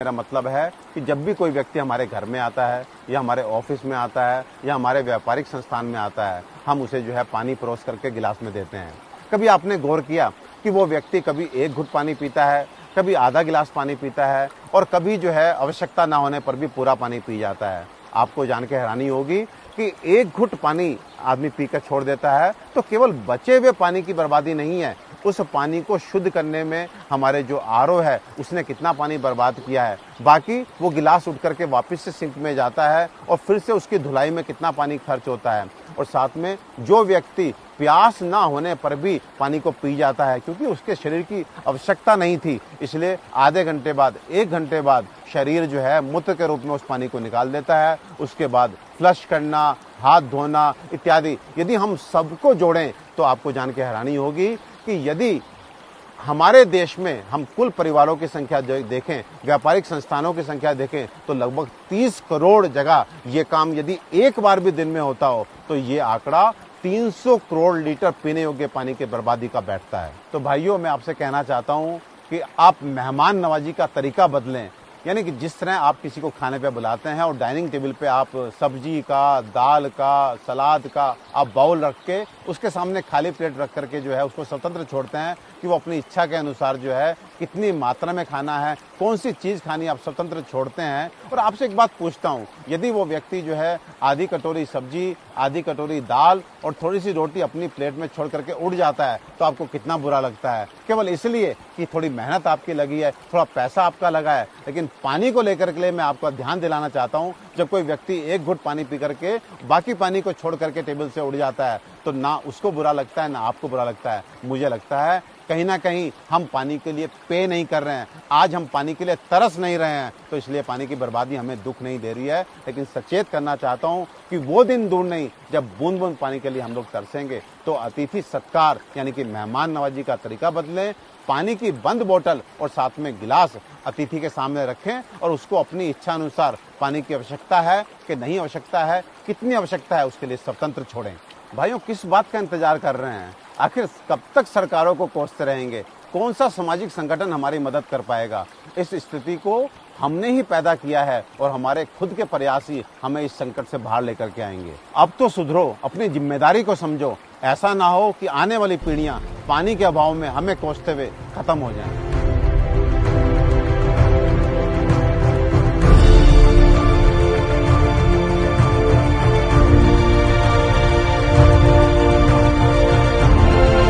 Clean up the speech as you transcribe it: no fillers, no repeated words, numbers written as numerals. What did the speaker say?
मेरा मतलब है कि जब भी कोई व्यक्ति हमारे घर में आता है या हमारे ऑफिस में आता है या हमारे व्यापारिक संस्थान में आता है, हम उसे जो है पानी परोस करके गिलास में देते हैं। कभी आपने गौर किया कि वो व्यक्ति कभी एक घुट पानी पीता है, कभी आधा गिलास पानी पीता है और कभी जो है आवश्यकता ना होने पर भी पूरा पानी पी जाता है। आपको जान के हैरानी होगी कि एक घुट पानी आदमी पीकर छोड़ देता है तो केवल बचे हुए पानी की बर्बादी नहीं है, उस पानी को शुद्ध करने में हमारे जो आरओ है उसने कितना पानी बर्बाद किया है। बाकी वो गिलास उठ करके वापस से सिंक में जाता है और फिर से उसकी धुलाई में कितना पानी खर्च होता है। और साथ में जो व्यक्ति प्यास ना होने पर भी पानी को पी जाता है क्योंकि उसके शरीर की आवश्यकता नहीं थी, इसलिए आधे घंटे बाद, एक घंटे बाद शरीर जो है मूत्र के रूप में उस पानी को निकाल देता है। उसके बाद फ्लश करना, हाथ धोना इत्यादि यदि हम सबको जोड़ें तो आपको जान के हैरानी होगी कि यदि हमारे देश में हम कुल परिवारों की संख्या देखें, व्यापारिक संस्थानों की संख्या देखें तो लगभग 30 करोड़ जगह ये काम यदि एक बार भी दिन में होता हो तो ये आंकड़ा 300 करोड़ लीटर पीने योग्य पानी की बर्बादी का बैठता है। तो भाइयों, मैं आपसे कहना चाहता हूं कि आप मेहमान नवाजी का तरीका बदलें, यानी कि जिस तरह आप किसी को खाने पे बुलाते हैं और डाइनिंग टेबल पे आप सब्जी का, दाल का, सलाद का आप बाउल रख के उसके सामने खाली प्लेट रख करके जो है उसको स्वतंत्र छोड़ते हैं कि वो अपनी इच्छा के अनुसार जो है कितनी मात्रा में खाना है, कौन सी चीज़ खानी, आप स्वतंत्र छोड़ते हैं। और आपसे एक बात पूछता हूँ, यदि वो व्यक्ति जो है आधी कटोरी सब्जी, आधी कटोरी दाल और थोड़ी सी रोटी अपनी प्लेट में छोड़ करके उड़ जाता है तो आपको कितना बुरा लगता है, केवल इसलिए कि थोड़ी मेहनत आपकी लगी है, थोड़ा पैसा आपका लगा है। लेकिन पानी को लेकर के लिए मैं आपको ध्यान दिलाना चाहता हूँ, जब कोई व्यक्ति एक घुट पानी पी करके बाकी पानी को छोड़ करके टेबल से उड़ जाता है तो ना उसको बुरा लगता है ना आपको बुरा लगता है। मुझे लगता है कहीं ना कहीं हम पानी के लिए पे नहीं कर रहे हैं, आज हम पानी के लिए तरस नहीं रहे हैं, तो इसलिए पानी की बर्बादी हमें दुख नहीं दे रही है। लेकिन सचेत करना चाहता हूं कि वो दिन दूर नहीं जब बूंद बूंद पानी के लिए हम लोग तरसेंगे। तो अतिथि सत्कार यानी कि मेहमान नवाजी का तरीका बदलें, पानी की बंद बोतल और साथ में गिलास अतिथि के सामने रखें और उसको अपनी इच्छा अनुसार पानी की आवश्यकता है कि नहीं आवश्यकता है, कितनी आवश्यकता है, उसके लिए स्वतंत्र छोड़ें। भाइयों, किस बात का इंतजार कर रहे हैं? आखिर कब तक सरकारों को कोसते रहेंगे? कौन सा सामाजिक संगठन हमारी मदद कर पाएगा? इस स्थिति को हमने ही पैदा किया है और हमारे खुद के प्रयास ही हमें इस संकट से बाहर लेकर के आएंगे। अब तो सुधरो, अपनी जिम्मेदारी को समझो, ऐसा ना हो कि आने वाली पीढ़ियां पानी के अभाव में हमें कोसते हुए खत्म हो जाएं।